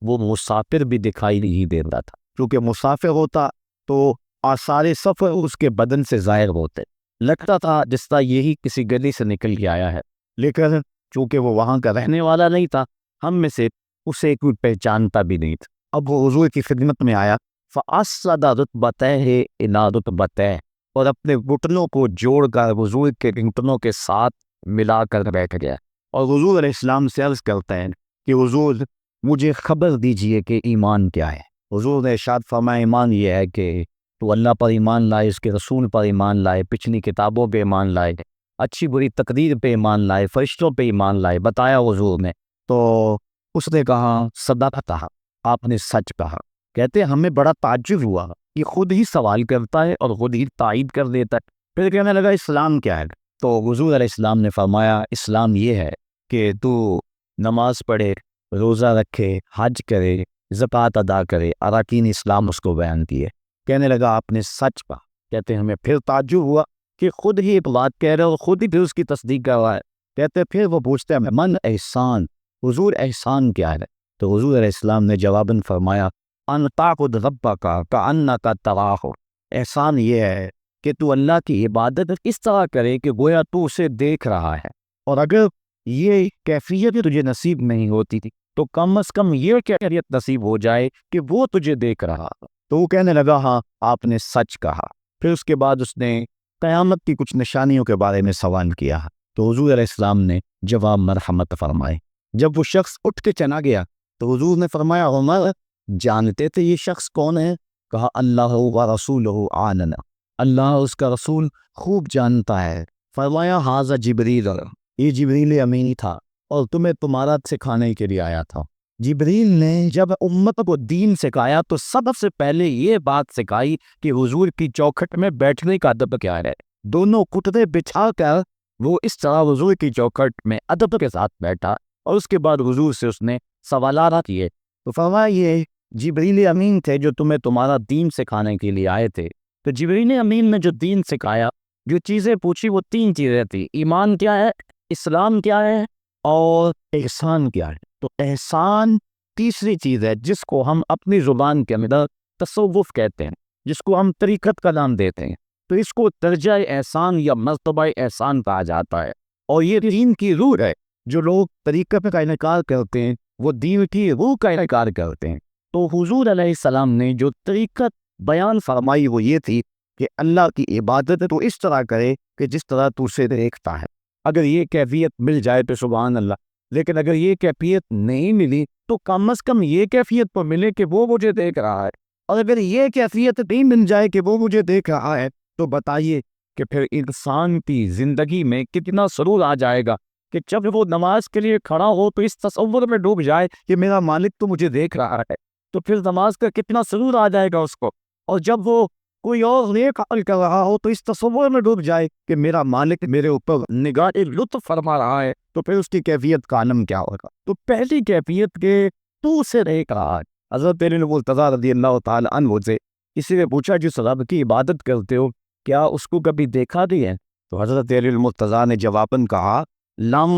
وہ مسافر بھی دکھائی نہیں دیتا تھا، کیونکہ مسافر ہوتا تو آثار سفر اس کے بدن سے ظاہر ہوتے، لگتا تھا جس طرح یہی کسی گلی سے نکل کے آیا ہے، لیکن چونکہ وہ وہاں کا رہنے والا نہیں تھا، ہم میں سے اسے کوئی پہچانتا بھی نہیں تھا۔ اب وہ حضور کی خدمت میں آیا، فَأَسَّدَ رُتْبَتَيْهِ إِلَىٰ رُتْبَتَيْهِ، اور اپنے گھٹنوں کو جوڑ کر حضور کے گھٹنوں کے ساتھ ملا کر بیٹھ گیا، اور حضور علیہ السلام سے عرض کرتے ہیں کہ حضور مجھے خبر دیجئے کہ ایمان کیا ہے۔ حضور نے ارشاد فرمایا ایمان یہ ہے کہ تو اللہ پر ایمان لائے، اس کے رسول پر ایمان لائے، پچھلی کتابوں پہ ایمان لائے، اچھی بری تقدیر پہ ایمان لائے، فرشتوں پہ ایمان لائے، بتایا حضور نے۔ تو اس نے کہا صدقت، آپ نے سچ کہا۔ کہتے ہمیں بڑا تعجب ہوا کہ خود ہی سوال کرتا ہے اور خود ہی تائید کر دیتا ہے۔ پھر کہنے لگا اسلام کیا ہے؟ تو حضور علیہ السلام نے فرمایا اسلام یہ ہے کہ تو نماز پڑھے، روزہ رکھے، حج کرے، زکوٰۃ ادا کرے، اراکین اسلام اس کو بیان کیے۔ کہنے لگا آپ نے سچ کہا۔ کہتے ہمیں پھر تعجب ہوا کہ خود ہی ایک بات کہہ رہے اور خود ہی پھر اس کی تصدیق کر رہا ہے۔ کہتے پھر وہ پوچھتے ہیں من احسان، حضور احسان کیا ہے؟ تو حضور علیہ السلام نے جواباً فرمایا ان تعبد ربک کأنک تراہ، احسان یہ ہے کہ تو اللہ کی عبادت اس طرح کرے کہ گویا تو اسے دیکھ رہا ہے، اور اگر یہ کیفیت تجھے نصیب نہیں ہوتی تھی تو کم از کم یہ کیفیت نصیب ہو جائے کہ وہ تجھے دیکھ رہا۔ تو وہ کہنے لگا ہاں آپ نے سچ کہا۔ پھر اس کے بعد اس نے قیامت کی کچھ نشانیوں کے بارے میں سوال کیا، تو حضور علیہ السلام نے جواب مرحمت فرمائے۔ جب وہ شخص اٹھ کے چلا گیا تو حضور نے فرمایا عمر جانتے تھے یہ شخص کون ہے؟ کہا اللہ و رسولہ اعلم، اللہ اس کا رسول خوب جانتا ہے۔ فرمایا ھذا جبریل، یہ جبریل امین تھا اور تمہیں تمہارا سکھانے کے لیے آیا تھا۔ جبریل نے جب امت کو دین سکھایا تو سب سے پہلے یہ بات سکھائی کہ حضور کی چوکھٹ میں بیٹھنے کا ادب کیا ہے۔ دونوں کترے بچھا کر وہ اس طرح حضور کی چوکھٹ میں ادب کے ساتھ بیٹھا، اور اس کے بعد حضور سے اس نے سوالات کیے۔ تو فرمایا یہ جبریل امین تھے جو تمہیں تمہارا دین سکھانے کے لیے آئے تھے۔ تو جبریل امین نے جو دین سکھایا، جو چیزیں پوچھی وہ 3 چیزیں تھیں، ایمان کیا ہے، اسلام کیا ہے اور احسان کیا ہے۔ تو احسان تیسری چیز ہے جس کو ہم اپنی زبان کے اندر تصوف کہتے ہیں، جس کو ہم طریقت کا نام دیتے ہیں۔ تو اس کو درجہ احسان یا مرتبہ احسان کہا جاتا ہے، اور یہ دین کی روح ہے۔ جو لوگ طریقت کا انکار کرتے ہیں وہ دین کی روح کا انکار کرتے ہیں۔ تو حضور علیہ السلام نے جو طریقت بیان فرمائی وہ یہ تھی کہ اللہ کی عبادت تو اس طرح کرے کہ جس طرح تو اسے دیکھتا ہے۔ اگر یہ کیفیت مل جائے تو سبحان اللہ، لیکن اگر یہ کیفیت نہیں ملی تو کم از کم یہ کیفیت تو ملے کہ وہ مجھے دیکھ رہا ہے، اور اگر یہ کیفیت نہیں مل جائے کہ وہ مجھے دیکھ رہا ہے تو بتائیے کہ پھر انسان کی زندگی میں کتنا سرور آ جائے گا کہ جب وہ نماز کے لیے کھڑا ہو تو اس تصور میں ڈوب جائے کہ میرا مالک تو مجھے دیکھ رہا ہے، تو پھر نماز کا کتنا سرور آ جائے گا اس کو۔ اور جب وہ کوئی اور نیک عمل کر رہا ہو تو اس تصور میں ڈوب جائے کہ میرا مالک میرے اوپر نگاہ لطف فرما رہا ہے، تو پھر اس کی کیفیت کا عالم کیا ہوگا۔ تو پہلی کیفیت کے تو سے دیکھ رہا ہے۔ حضرت علی مرتضیٰ رضی اللہ تعالی عنہ سے کسی نے پوچھا جس رب کی عبادت کرتے ہو کیا اس کو کبھی دیکھا بھی ہے؟ تو حضرت علی مرتضیٰ نے جواباً کہا لم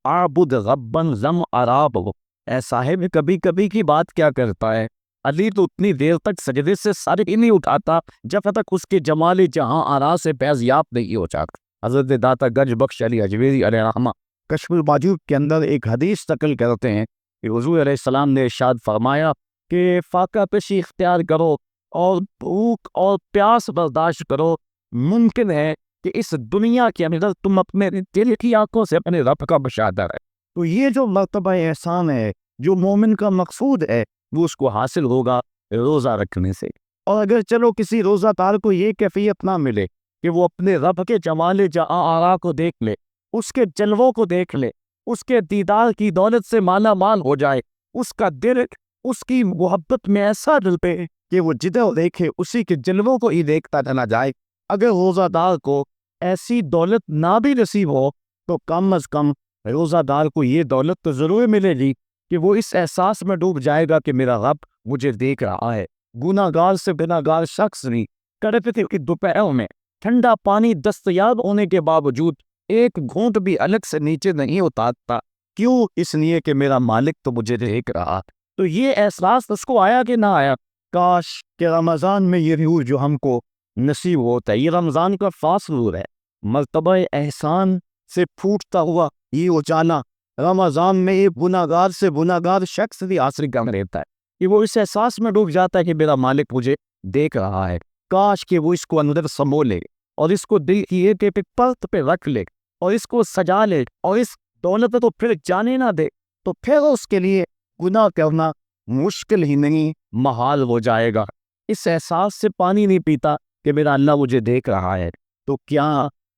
اعبد ربا لم اراب، اے صاحب کبھی کبھی کی بات کیا کرتا ہے، علی تو اتنی دیر تک سجدے سے سر ہی نہیں اٹھاتا جب تک اس کے جمال جہاں آرا سے فیض یاب نہیں ہو جاتا۔ حضرت داتا گنج بخش علی اجمیری علیہ رحمہ کشف الماجوب کے اندر ایک حدیث نقل کرتے ہیں کہ حضور علیہ السلام نے ارشاد فرمایا کہ فاقہ کشی اختیار کرو اور بھوک اور پیاس برداشت کرو، ممکن ہے کہ اس دنیا کے اندر تم اپنے دل کی آنکھوں سے اپنے رب کا مشاہدہ ہے۔ تو یہ جو مرتبہ احسان ہے جو مومن کا مقصود ہے وہ اس کو حاصل ہوگا روزہ رکھنے سے۔ اور اگر چلو کسی روزہ دار کو یہ کیفیت نہ ملے کہ وہ اپنے رب کے جمال جہاں آرا کو دیکھ لے، اس کے جلووں کو دیکھ لے، اس کے دیدار کی دولت سے مالا مال ہو جائے، اس کا دل اس کی محبت میں ایسا ڈل پے کہ وہ جدھر دیکھے اسی کے جلووں کو ہی دیکھتا چلا جائے، اگر روزہ دار کو ایسی دولت نہ بھی نصیب ہو تو کم از کم روزہ دار کو یہ دولت تو ضرور ملے گی کہ وہ اس احساس میں ڈوب جائے گا کہ میرا رب مجھے دیکھ رہا ہے۔ گناہ گار سے بنا گار شخص نہیں کڑپتے کہ دوپہر میں ٹھنڈا پانی دستیاب ہونے کے باوجود ایک گھونٹ بھی الگ سے نیچے نہیں اتارتا، کیوں؟ اس لیے کہ میرا مالک تو مجھے دیکھ رہا۔ تو یہ احساس اس کو آیا کہ نہ آیا؟ کاش کہ رمضان میں یہ نور جو ہم کو نصیب ہوتا ہے، یہ رمضان کا خاص نور ہے، مرتبہ احسان سے پھوٹتا ہوا یہ اجالا رمضان میں ایک گناہگار سے گناہگار شخص بھی حاصل کر لیتا ہے کہ وہ اس احساس میں ڈوب جاتا ہے کہ میرا مالک مجھے دیکھ رہا ہے۔ کاش کہ وہ اس کو اندر سمو لے اور اس کو دل کی ایک ایک پرت پہ رکھ لے اور اس کو سجا لے اور اس دولت تو پھر جانے نہ دے، تو پھر اس کے لیے گناہ کرنا مشکل ہی نہیں، محال ہو جائے گا۔ اس احساس سے پانی نہیں پیتا کہ میرا اللہ مجھے دیکھ رہا ہے، تو کیا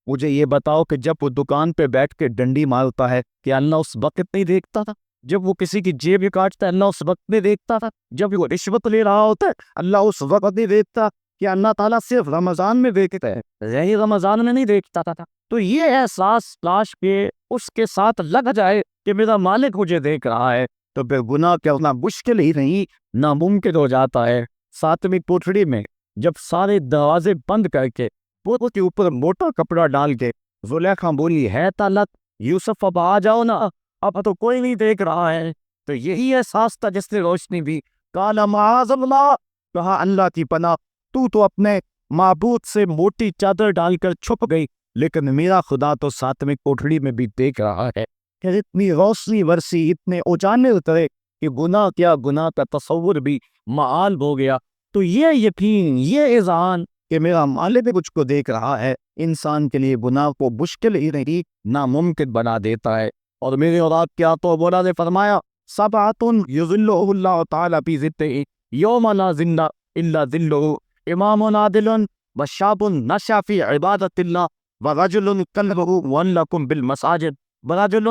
مجھے یہ بتاؤ کہ جب وہ دکان پہ بیٹھ کے ڈنڈی مارتا ہے کہ اللہ اس وقت نہیں دیکھتا تھا؟ جب وہ کسی کی جیب کاٹتا ہے اللہ اس وقت نہیں دیکھتا تھا؟ جب وہ رشوت لے رہا ہوتا ہے اللہ اس وقت نہیں دیکھتا؟ کہ اللہ تعالیٰ صرف رمضان میں دیکھتا ہے، یہی رمضان میں نہیں دیکھتا تھا؟ تو یہ احساس لاش کے اس کے ساتھ لگ جائے کہ میرا مالک مجھے دیکھ رہا ہے، تو پھر گناہ کرنا مشکل ہی نہیں، ناممکن ہو جاتا ہے۔ ساتویں کوٹھڑی میں جب سارے دروازے بند کر کے بت کے اوپر موٹا کپڑا ڈال کے زلیخا بولی ہے طلت یوسف اب آ جاؤ نا، اب تو کوئی نہیں دیکھ رہا ہے، تو یہی احساس تھا جس نے روشنی بھی کالا معاذ اللہ، کہا اللہ کی پناہ، تو اپنے معبود سے موٹی چادر ڈال کر چھپ گئی، لیکن میرا خدا تو ساتویں کوٹھڑی میں بھی دیکھ رہا ہے کہ اتنی روشنی ورسی، اتنے اجالے اترے کہ گناہ کیا گناہ کا تصور بھی معال ہو گیا۔ تو یہ یقین، یہ اذعان کہ میرا مالک مجھ کو دیکھ رہا ہے، انسان کے لیے گناہ کو مشکل ہی نہیں، ناممکن بنا دیتا ہے۔ اور میرے اور آپ کیا تو مولا نے فرمایا سبعۃ یظلھم اللہ تعالی فی ظلہ یوم لا ظل الا ظلہ، امام عادل وشاب نشأ فی عبادۃ اللہ ورجل قلبہ معلق بالمساجد ورجل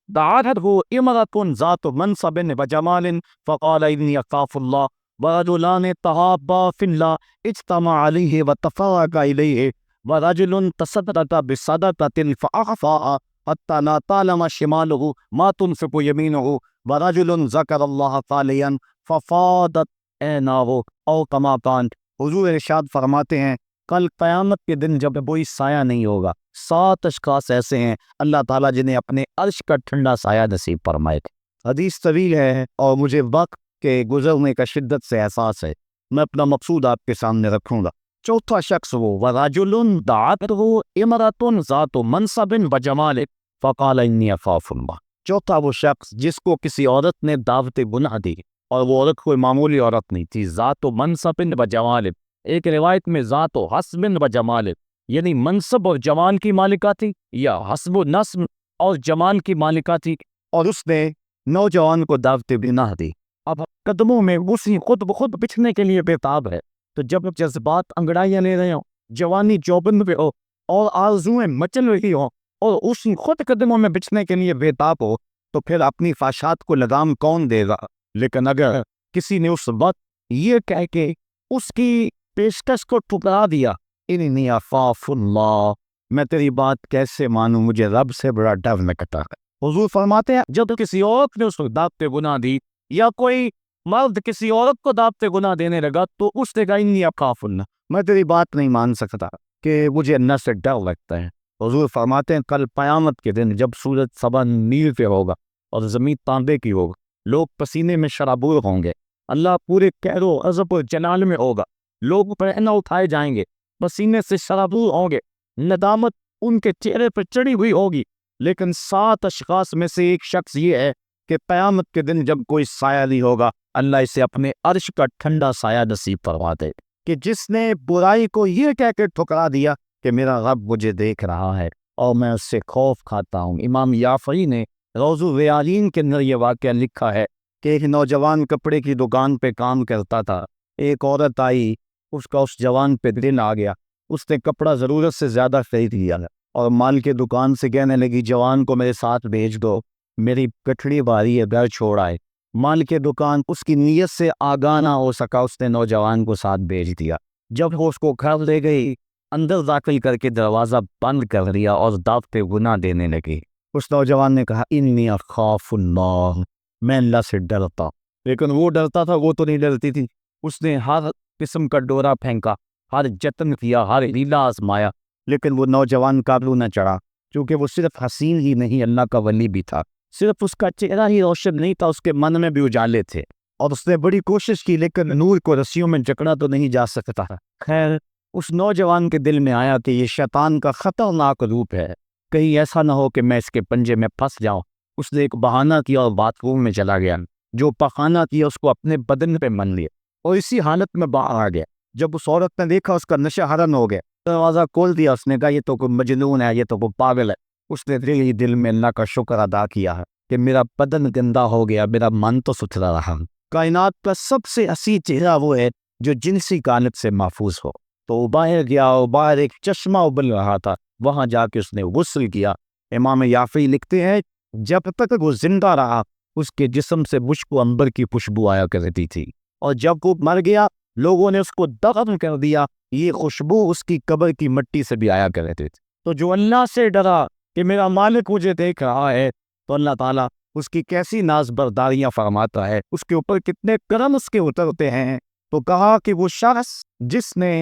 دعته امرأة ذات منصب وجمال فقال انی اخاف اللہ ورجلان تحابا فی اللہ اجتمع علیہ وتفرقا الیہ ورجل تصدق بصدقۃ فاخفاها حتی لا تعلم شمالہ ما تنفق یمینہ ورجل ذکر اللہ خالیا ففاضت عیناہ او کما قال۔ حضور ارشاد فرماتے ہیں کل قیامت کے دن جب کوئی سایہ نہیں ہوگا، 7 اشخاص ایسے ہیں اللہ تعالیٰ جنہیں اپنے عرش کا ٹھنڈا سایہ نصیب فرمائے گا۔ حدیث طویل ہے اور مجھے وقت کے گزرنے کا شدت سے احساس ہے، میں اپنا مقصود آپ کے سامنے رکھوں گا۔ چوتھا شخص وہ وَرَجُلٌ دَعَتْهُ امرأة ذات منصب وجمال فقال انی اخاف اللہ۔ چوتھا وہ شخص جس کو کسی عورت نے دعوت گناہ دی، اور وہ عورت کوئی معمولی عورت نہیں تھی، ذات و منصب و جمال، ایک روایت میں ذات و حسب و جمال، یعنی منصب اور جمال کی مالکہ تھی، یا حسب و نسب اور جمال کی مالکہ تھی، اور اس نے نوجوان کو دعوت گناہ دی۔ اب قدموں میں اسی خود بخود بچھنے کے لیے بےتاب ہے، تو جب جذبات انگڑائیاں لے رہے ہوں، جوانی چوبند پہ ہو اور آرزویں مچل رہی ہوں اور اسی خود قدموں میں بچھنے کے لیے بےتاب ہو، تو پھر اپنی خواہشات کو لگام کون دے گا؟ لیکن اگر کسی نے اس وقت یہ کہہ کے اس کی پیشکش کو ٹھکرا دیا انی اخاف اللہ، میں تیری بات کیسے مانوں، مجھے رب سے بڑا ڈر لگتا ہے۔ حضور فرماتے ہیں جب کسی عورت نے اس کو دعوت گناہ دی، یا کوئی مرد کسی عورت کو دعوت گناہ دینے لگا، تو اس نے کہا انی اخاف اللہ، میں تیری بات نہیں مان سکتا کہ مجھے اللہ سے ڈر لگتا ہے۔ حضور فرماتے ہیں کل قیامت کے دن جب سورج صبح نیل پہ ہوگا اور زمین تانبے کی ہوگا، لوگ پسینے میں شرابور ہوں گے، اللہ پورے قہر و عظمت و جلال میں ہوگا، لوگ پہنا اٹھائے جائیں گے، پسینے سے شرابور ہوں گے، ندامت ان کے چہرے پر چڑھی ہوئی ہوگی، لیکن 7 اشخاص میں سے ایک شخص یہ ہے کہ قیامت کے دن جب کوئی سایہ نہیں ہوگا، اللہ اسے اپنے عرش کا ٹھنڈا سایہ نصیب فرما دے، کہ جس نے برائی کو یہ کہہ کے ٹھکرا دیا کہ میرا رب مجھے دیکھ رہا ہے اور میں اس سے خوف کھاتا ہوں۔ امام یافعی نے روض الریاضین کے اندر یہ واقعہ لکھا ہے کہ ایک نوجوان کپڑے کی دکان پہ کام کرتا تھا، ایک عورت آئی، اس کا اس جوان پہ دل آ گیا، اس نے کپڑا ضرورت سے زیادہ خرید لیا اور مال کے دکان سے کہنے لگی جوان کو میرے ساتھ بھیج دو، میری گٹھڑی باری ہے، گھر چھوڑ آئے۔ مال کے دکان اس کی نیت سے آگاہ نہ ہو سکا، اس نے نوجوان کو ساتھ بھیج دیا۔ جب وہ اس کو گھر لے گئی، اندر داخل کر کے دروازہ بند کر دیا اور دعوت گناہ دینے لگی۔ اس نوجوان نے کہا انی اخاف اللہ، میں اللہ سے ڈرتا ہوں، لیکن وہ ڈرتا تھا، وہ تو نہیں ڈرتی تھی۔ اس نے ہر قسم کا ڈورا پھینکا، ہر جتن کیا، ہر ہیلا آزمایا، لیکن وہ نوجوان قابو نہ چڑھا، کیونکہ وہ صرف حسین ہی نہیں اللہ کا ولی بھی تھا، صرف اس کا چہرہ ہی روشن نہیں تھا، اس کے من میں بھی اجالے تھے۔ اور اس نے بڑی کوشش کی لیکن نور کو رسیوں میں جکڑا تو نہیں جا سکتا۔ خیر اس نوجوان کے دل میں آیا کہ یہ شیطان کا خطرناک روپ ہے، کہیں ایسا نہ ہو کہ میں اس کے پنجے میں پھنس جاؤں۔ اس نے ایک بہانہ کیا اور باتھ روم میں چلا گیا، جو پخانہ کیا اس کو اپنے بدن پہ من لیا اور اسی حالت میں باہر آ گیا۔ جب اس عورت نے دیکھا اس کا نشہ حرم ہو گیا، دروازہ کھول دیا۔ اس نے کہا یہ تو کوئی مجنون ہے، یہ تو کوئی پاگل ہے۔ اس نے دل ہی دل میں اللہ کا شکر ادا کیا ہے کہ میرا بدن گندا ہو گیا، میرا من تو ستھرا رہا۔ کائنات کا سب سے حسین چہرہ وہ ہے جو جنسی کانت سے محفوظ ہو۔ تو وہ باہر گیا اور باہر ایک چشمہ ابل رہا تھا، وہاں جا کے اس نے غسل کیا۔ امام یافعی لکھتے ہیں جب تک وہ زندہ رہا اس کے جسم سے مشک و عنبر کی خوشبو آیا کرتی تھی، اور جب وہ مر گیا لوگوں نے اس کو دفن کر دیا، یہ خوشبو اس کی قبر کی مٹی سے بھی آیا کرتی تھی۔ تو جو اللہ سے ڈرا کہ میرا مالک مجھے دیکھ رہا ہے، تو اللہ تعالیٰ اس کی کیسی ناز برداریاں فرماتا ہے، اس کے اوپر کتنے کرم اس کے اترتے ہیں۔ تو کہا کہ وہ شخص جس نے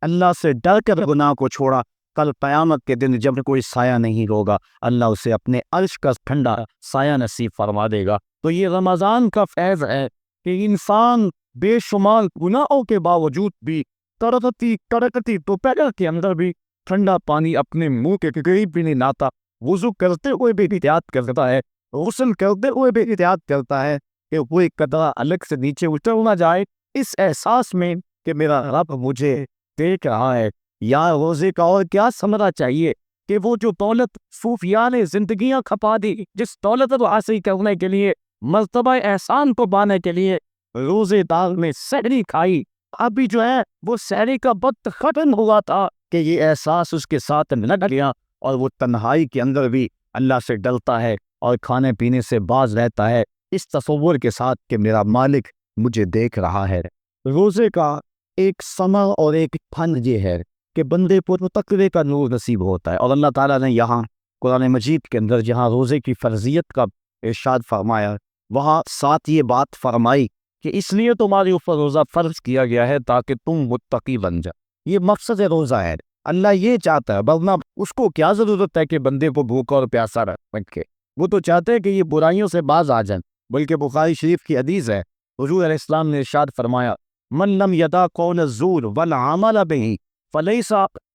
اللہ سے ڈر کر گناہ کو چھوڑا، کل قیامت کے دن جب کوئی سایہ نہیں ہوگا، اللہ اسے اپنے عرش کا ٹھنڈا سایہ نصیب فرما دے گا۔ تو یہ رمضان کا فیض ہے کہ انسان بے شمار گناہوں کے باوجود بھی کڑکتی دوپہر کے اندر بھی ٹھنڈا پانی اپنے منہ کے قریب بھی نہیں لاتا، وضو کرتے ہوئے بھی احتیاط کرتا ہے، غسل کرتے ہوئے بھی احتیاط کرتا ہے کہ وہ ایک قطرہ الگ سے نیچے اتر نہ جائے، اس احساس میں کہ میرا رب مجھے دیکھ رہا ہے۔ یا روزے کا اور کیا ثمرہ چاہیے کہ وہ جو دولت صوفیاء نے زندگیاں کھپا دی، جس دولت کو حاصل کرنے کے لیے، مرتبہ احسان کو پانے کے لیے روزے دار نے سحری کھائی، ابھی جو ہے وہ سحری کا وقت ختم ہوا تھا کہ یہ احساس اس کے ساتھ لگ گیا، اور وہ تنہائی کے اندر بھی اللہ سے ڈرتا ہے اور کھانے پینے سے باز رہتا ہے، اس تصور کے ساتھ کہ میرا مالک مجھے دیکھ رہا ہے۔ روزے کا ایک ثمر اور ایک پھل یہ ہے کہ بندے پر تقوی کا نور نصیب ہوتا ہے، اور اللہ تعالیٰ نے یہاں قرآن مجید کے اندر جہاں روزے کی فرضیت کا ارشاد فرمایا، وہاں ساتھ یہ بات فرمائی کہ اس لیے تمہارے اوپر روزہ فرض کیا گیا ہے تاکہ تم متقی بن جاؤ۔ یہ مقصد روزہ ہے، اللہ یہ چاہتا ہے، ورنہ اس کو کیا ضرورت ہے کہ بندے کو بھوکا اور پیاسا رکھے؟ وہ تو چاہتے ہیں کہ یہ برائیوں سے باز آ جائیں۔ بلکہ بخاری شریف کی حدیث ہے، حضور علیہ السلام نے ارشاد فرمایا من لم یدع قول الزور والعمل به فلیس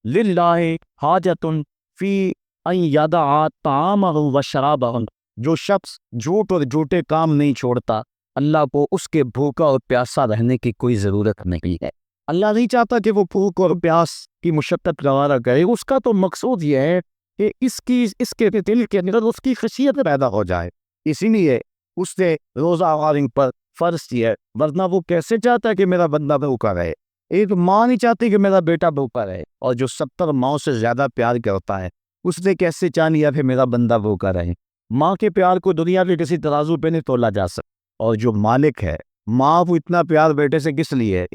للہ حاجۃ فی ان یدع طعامہ وشرابہ۔ جو شخص جھوٹ اور جھوٹے کام نہیں چھوڑتا، اللہ کو اس کے بھوکا اور پیاسا رہنے کی کوئی ضرورت نہیں ہے۔ اللہ نہیں چاہتا کہ وہ بھوک اور پیاس کی مشقت گوارا کرے، اس کا تو مقصود یہ ہے کہ اس کے دل کے اندر اس کی خشیت پیدا ہو جائے، اسی لیے اس نے روزہ غارنگ پر فرض کیا ہے، ورنہ وہ کیسے چاہتا ہے کہ میرا بندہ بھوکا رہے؟ ایک ماں نہیں چاہتی کہ میرا بیٹا بھوکا رہے، اور جو 70 ماؤں سے زیادہ پیار کرتا ہے اس نے کیسے چاہ لیا کہ میرا بندہ بھوکا رہے؟ ماں کے پیار کو دنیا کے کسی ترازو پہ نہیں تولا جا سکتا، اور جو مالک ہے، ماں وہ اتنا پیار بیٹے سے کس لیے ہے؟